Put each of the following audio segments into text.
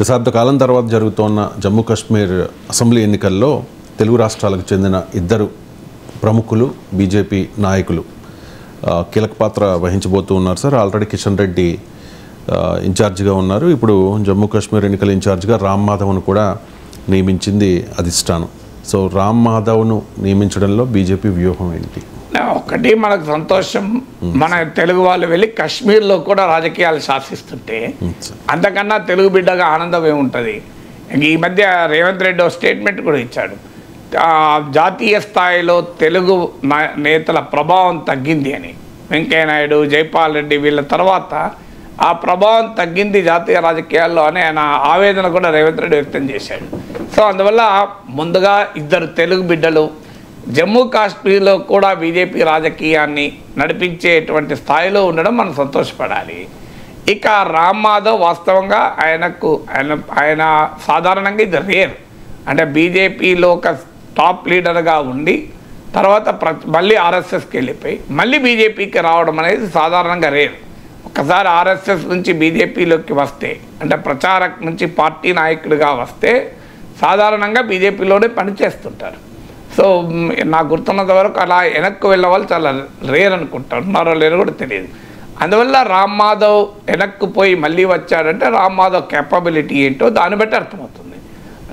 దశాబ్ద కాలం తర్వాత జరుగుతున్న జమ్మూ కాశ్మీర్ అసెంబ్లీ ఎన్నికల్లో తెలుగు రాష్ట్రాలకు చెందిన ఇద్దరు ప్రముఖులు బీజేపీ నాయకులు కీలక పాత్ర వహించబోతూ ఉన్నారు సార్. ఆల్రెడీ కిషన్ రెడ్డి ఇన్ఛార్జిగా ఉన్నారు. ఇప్పుడు జమ్మూ కాశ్మీర్ ఎన్నికల ఇన్ఛార్జిగా రామ్ మాధవ్ను కూడా నియమించింది అధిష్టానం. సో రామ్ మాధవ్ను నియమించడంలో బీజేపీ వ్యూహం ఏంటి? ఒకటి మనకు సంతోషం, మన తెలుగు వాళ్ళు వెళ్ళి కాశ్మీర్లో కూడా రాజకీయాలు శాసిస్తుంటే అంతకన్నా తెలుగు బిడ్డగా ఆనందం ఏముంటుంది. ఈ మధ్య రేవంత్ రెడ్డి స్టేట్మెంట్ కూడా ఇచ్చాడు, జాతీయ స్థాయిలో తెలుగు నేతల ప్రభావం తగ్గింది అని. వెంకయ్యనాయుడు, జైపాల్ రెడ్డి వీళ్ళ తర్వాత ఆ ప్రభావం తగ్గింది జాతీయ రాజకీయాల్లో అని ఆయన ఆవేదన కూడా రేవంత్ రెడ్డి వ్యక్తం చేశాడు. సో అందువల్ల ముందుగా ఇద్దరు తెలుగు బిడ్డలు జమ్మూ కాశ్మీర్లో కూడా బీజేపీ రాజకీయాన్ని నడిపించేటువంటి స్థాయిలో ఉండడం మనం సంతోషపడాలి. ఇక రామ్ మాధవ్ వాస్తవంగా ఆయన సాధారణంగా ఇది రేర్, అంటే బీజేపీలో ఒక టాప్ లీడర్గా ఉండి తర్వాత మళ్ళీ ఆర్ఎస్ఎస్కి వెళ్ళిపోయి మళ్ళీ బీజేపీకి రావడం అనేది సాధారణంగా రేర్. ఒకసారి ఆర్ఎస్ఎస్ నుంచి బీజేపీలోకి వస్తే, అంటే ప్రచారక్ నుంచి పార్టీ నాయకుడిగా వస్తే సాధారణంగా బీజేపీలోనే పనిచేస్తుంటారు. సో నాకు గుర్తున్నంత వరకు అలా వెనక్కి వెళ్ళే వాళ్ళు చాలా రేర్ అనుకుంటారు, ఉన్నారో లేరో కూడా తెలియదు. అందువల్ల రామ్ మాధవ్ వెనక్కి పోయి మళ్ళీ వచ్చాడంటే రామ్ మాధవ్ కేపబిలిటీ ఏంటో దాన్ని బట్టి అర్థమవుతుంది.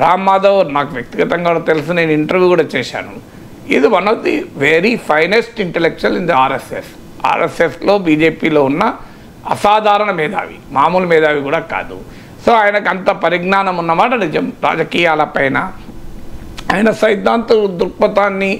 రామ్ మాధవ్ నాకు వ్యక్తిగతంగా కూడా తెలుసు, నేను ఇంటర్వ్యూ కూడా చేశాను. ఇది one of the very finest intellectual in the ఆర్ఎస్ఎస్లో బీజేపీలో ఉన్న అసాధారణ మేధావి, మామూలు మేధావి కూడా కాదు. సో ఆయనకు అంత పరిజ్ఞానం ఉన్నమాట నిజం. రాజకీయాలపైన ఆయన సైద్ధాంత దృక్పథాన్ని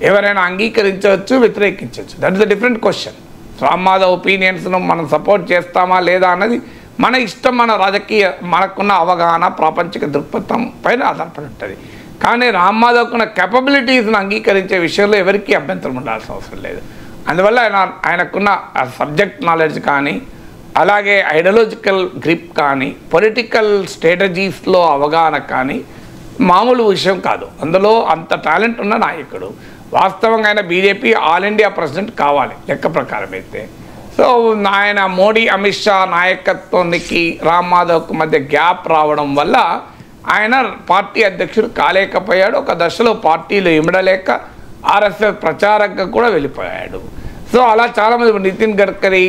ఎవరైనా అంగీకరించవచ్చు, వ్యతిరేకించవచ్చు. That is the different question. Ram Madhav ఒపీనియన్స్ను మనం సపోర్ట్ చేస్తామా లేదా అన్నది మన ఇష్టం, మన రాజకీయ మనకున్న అవగాహన, ప్రాపంచిక దృక్పథం పైన ఆధారపడి ఉంటుంది. కానీ రామ్ మాధవ్కున్న కెపబిలిటీస్ను అంగీకరించే విషయంలో ఎవరికీ అభ్యంతరం ఉండాల్సిన అవసరం లేదు. అందువల్ల ఆయనకున్న సబ్జెక్ట్ నాలెడ్జ్ కానీ, అలాగే ఐడియాలజికల్ గ్రిప్ కానీ, పొలిటికల్ స్ట్రాటజీస్లో అవగాహన కానీ మామూలు విషయం కాదు. అందులో అంత టాలెంట్ ఉన్న నాయకుడు. వాస్తవంగా ఆయన బీజేపీ ఆల్ ఇండియా ప్రెసిడెంట్ కావాలి లెక్క ప్రకారం అయితే. సో ఆయన మోడీ, అమిత్ షా నాయకత్వానికి రామ్ మాధవ్కు మధ్య గ్యాప్ రావడం వల్ల ఆయన పార్టీ అధ్యక్షుడు కాలేకపోయాడు. ఒక దశలో పార్టీలో ఇమడలేక ఆర్ఎస్ఎస్ ప్రచారంగా కూడా వెళ్ళిపోయాడు. సో అలా చాలామంది, నితిన్ గడ్కరీ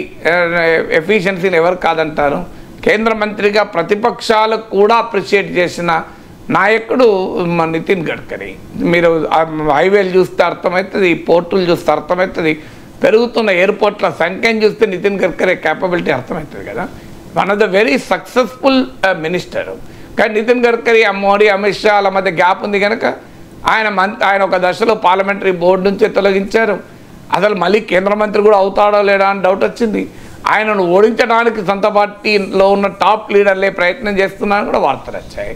ఎఫిషియన్సీని ఎవరు కాదంటారు. కేంద్ర మంత్రిగా ప్రతిపక్షాలు కూడా అప్రిషియేట్ చేసిన నాయకుడు నితిన్ గడ్కరీ. మీరు హైవేలు చూస్తే అర్థమవుతుంది, పోర్టులు చూస్తే అర్థమవుతుంది, పెరుగుతున్న ఎయిర్పోర్ట్ల సంఖ్యను చూస్తే నితిన్ గడ్కరీ కేపబిలిటీ అర్థమవుతుంది కదా. One of the very successful minister. కానీ నితిన్ గడ్కరీ, మోడీ, అమిత్ షాల మధ్య గ్యాప్ ఉంది కనుక ఆయన ఒక దశలో పార్లమెంటరీ బోర్డు నుంచే తొలగించారు. అసలు మళ్ళీ కేంద్ర మంత్రి కూడా అవుతాడో లేడా అని డౌట్ వచ్చింది. ఆయనను ఓడించడానికి సొంత పార్టీలో ఉన్న టాప్ లీడర్లే ప్రయత్నం చేస్తున్నారని కూడా వార్తలు వచ్చాయి.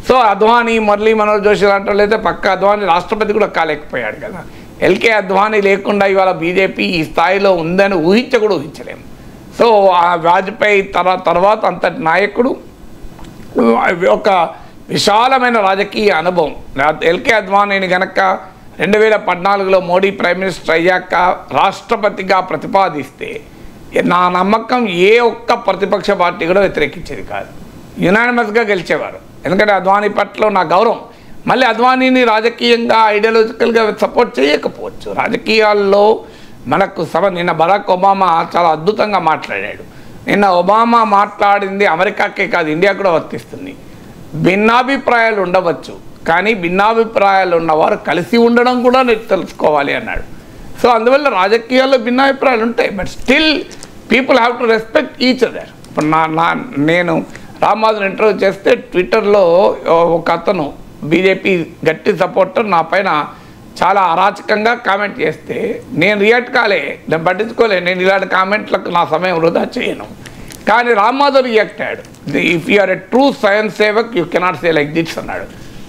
సో అద్వానీ, మురళీ మనోహర్ జోషి లాంటి అయితే పక్క అద్వానీ రాష్ట్రపతి కూడా కాలేకపోయాడు కదా. ఎల్కే అద్వానీ లేకుండా ఇవాళ బీజేపీ ఈ స్థాయిలో ఉందని కూడా ఊహించలేము. సో ఆ వాజ్పేయి తర్వాత అంతటి నాయకుడు, ఒక విశాలమైన రాజకీయ అనుభవం. ఎల్కే అద్వానీని కనుక 2014లో మోడీ ప్రైమ్ మినిస్టర్ అయ్యాక రాష్ట్రపతిగా ప్రతిపాదిస్తే నా నమ్మకం ఏ ఒక్క ప్రతిపక్ష పార్టీ కూడా వ్యతిరేకించేది కాదు, యునానిమస్గా గెలిచేవారు. ఎందుకంటే అద్వానీ పట్ల నా గౌరవం. మళ్ళీ అద్వానీని రాజకీయంగా, ఐడియాలజికల్గా సపోర్ట్ చేయకపోవచ్చు. రాజకీయాల్లో మనకు నిన్న బరాక్ ఒబామా చాలా అద్భుతంగా మాట్లాడాడు. నిన్న ఒబామా మాట్లాడింది అమెరికాకే కాదు, ఇండియా కూడా వర్తిస్తుంది. భిన్నాభిప్రాయాలు ఉండవచ్చు, కానీ భిన్నాభిప్రాయాలు ఉన్నవారు కలిసి ఉండడం కూడా తెలుసుకోవాలి అన్నాడు. సో అందువల్ల రాజకీయాల్లో భిన్నాభిప్రాయాలు ఉంటాయి, but still people have to respect each other. ఇప్పుడు నేను రామ్ మాధవ్ ఇంటర్వ్యూ చేస్తే ట్విట్టర్లో ఒక అతను బీజేపీ గట్టి సపోర్టర్ నా పైన చాలా అరాచకంగా కామెంట్ చేస్తే నేను రియాక్ట్ కాలే, నేను పట్టించుకోలే. నేను ఇలాంటి కామెంట్లకు నా సమయం వృధా చేయను. కానీ రామ్ మాధవ్ రియాక్ట్ అయ్యాడు. If you are a true సైన్స్ సేవక్ you cannot say like this అన్నాడు.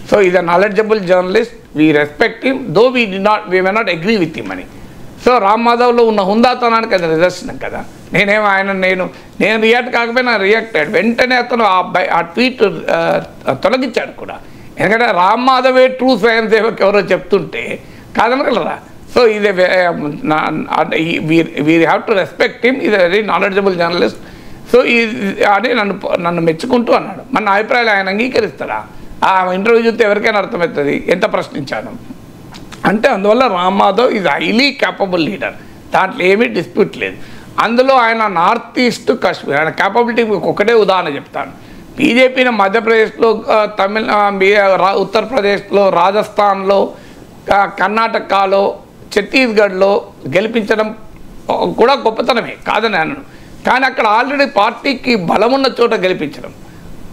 So is a knowledgeable journalist, we respect him, though we may not agree with him అని. సో రామ్ మాధవ్లో ఉన్న హుందాతనానికి అది నిదర్శనం కదా. నేను రియాక్ట్ కాకపోయినా రియాక్ట్ అయ్యాడు. వెంటనే అతను ఆ ట్వీట్ తొలగించాడు కూడా. ఎందుకంటే రామ్ మాధవే ట్రూ సైన్స్ సేవక్ ఎవరో చెప్తుంటే కాదనగలరా. సో ఇది we have to respect him. Is a very knowledgeable journalist. So అని నన్ను మెచ్చుకుంటూ అన్నాడు. మన అభిప్రాయాలు ఆయన అంగీకరిస్తాడా? ఆ ఇంటర్వ్యూ చూస్తే ఎవరికైనా అర్థమవుతుంది ఎంత ప్రశ్నించాను అంటే. అందువల్ల Ram Madhav is highly capable leader, దాంట్లో ఏమీ డిస్ప్యూట్ లేదు. అందులో ఆయన నార్త్ ఈస్ట్ కాశ్మీర్ ఆయన క్యాపబిలిటీ ఒకటే ఉదాహరణ చెప్తాను. బీజేపీని మధ్యప్రదేశ్లో, ఉత్తరప్రదేశ్లో, రాజస్థాన్లో, కర్ణాటకలో, ఛత్తీస్గఢ్లో గెలిపించడం కూడా గొప్పతనమే కాదని అన్నాను. కానీ అక్కడ ఆల్రెడీ పార్టీకి బలమున్న చోట గెలిపించడం,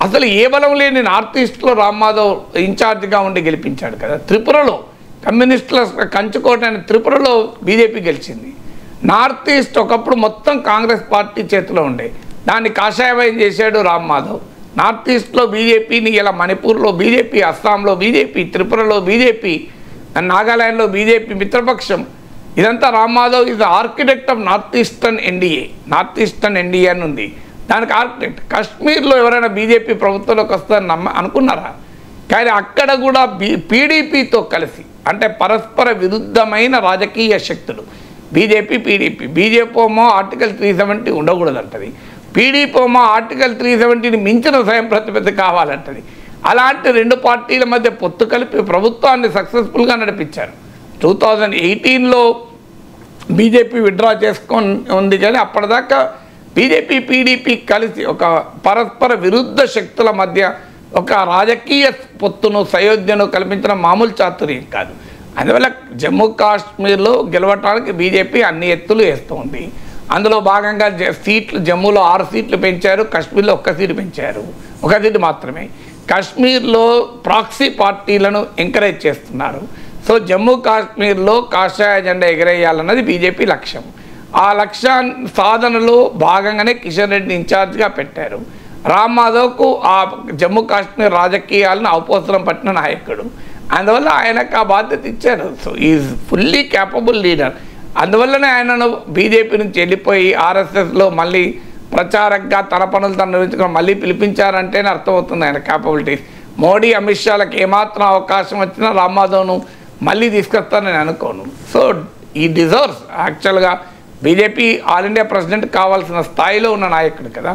అసలు ఏ బలం లేని నార్త్ ఈస్ట్లో రామ్ మాధవ్ ఇన్ఛార్జ్గా ఉండి గెలిపించాడు కదా. త్రిపురలో కమ్యూనిస్టుల కంచుకోట అయిన త్రిపురలో బీజేపీ గెలిచింది. నార్త్ ఈస్ట్ ఒకప్పుడు మొత్తం కాంగ్రెస్ పార్టీ చేతిలో ఉండే, దాన్ని కాషాయమయం చేశాడు రామ్ మాధవ్. నార్త్ ఈస్ట్లో బీజేపీని ఇలా మణిపూర్లో బీజేపీ, అస్సాంలో బీజేపీ, త్రిపురలో బీజేపీ, నాగాలాండ్లో బీజేపీ మిత్రపక్షం. ఇదంతా Ram Madhav is architect of north eastern NDA అని ఉంది, దానికి ఆర్కిటెక్ట్. కాశ్మీర్లో ఎవరైనా బీజేపీ ప్రభుత్వంలోకి వస్తారని అనుకున్నారా? కానీ అక్కడ కూడా పీడీపీతో కలిసి, అంటే పరస్పర విరుద్ధమైన రాజకీయ శక్తులు, బీజేపీ పీడీపీ. బీజేపీ ఏమో ఆర్టికల్ 370 ఉండకూడదంటది, పీడీపీ ఏమో ఆర్టికల్ 370ని మించిన స్వయం ప్రతిపత్తి కావాలంటది. అలాంటి రెండు పార్టీల మధ్య పొత్తు కలిపి ప్రభుత్వాన్ని సక్సెస్ఫుల్గా నడిపించారు. 2018లో బీజేపీ విత్డ్రా చేసుకొని ఉంది, కానీ అప్పటిదాకా బీజేపీ పీడీపీ కలిసి ఒక పరస్పర విరుద్ధ శక్తుల మధ్య ఒక రాజకీయ పొత్తును, సయోధ్యను కల్పించడం మామూలు చాతుర్యం కాదు. అందువల్ల జమ్మూ కాశ్మీర్లో గెలవటానికి బీజేపీ అన్ని ఎత్తులు వేస్తుంది. అందులో భాగంగా సీట్లు జమ్మూలో 6 సీట్లు పెంచారు, కాశ్మీర్లో 1 సీటు పెంచారు, 1 సీటు మాత్రమే. కాశ్మీర్లో ప్రాక్సీ పార్టీలను ఎంకరేజ్ చేస్తున్నారు. సో జమ్మూ కాశ్మీర్లో కాషాయ జెండా ఎగరేయాలన్నది బీజేపీ లక్ష్యం. ఆ లక్ష్యాన్ని సాధనలో భాగంగానే కిషన్ రెడ్డిని ఇన్ఛార్జ్గా పెట్టారు. రామ్ మాధవ్కు ఆ జమ్మూ కాశ్మీర్ రాజకీయాలను అవపోసనం పట్టిన నాయకుడు, అందువల్ల ఆయనకు ఆ బాధ్యత ఇచ్చారు. So is fully capable leader. అందువల్లనే ఆయనను బీజేపీ నుంచి వెళ్ళిపోయి ఆర్ఎస్ఎస్లో మళ్ళీ ప్రచారంగా తన పనులు తను నిర్వహించుకొని మళ్ళీ పిలిపించారంటేనే అర్థమవుతుంది ఆయన క్యాపబిలిటీస్. మోడీ, అమిత్ షాలకు ఏమాత్రం అవకాశం వచ్చినా రామ్ మాధవ్ను మళ్ళీ తీసుకొస్తానని అనుకోను. సో ఈ డిజర్వ్స్ యాక్చువల్గా బీజేపీ ఆల్ ఇండియా ప్రెసిడెంట్ కావాల్సిన స్థాయిలో ఉన్న నాయకుడు కదా.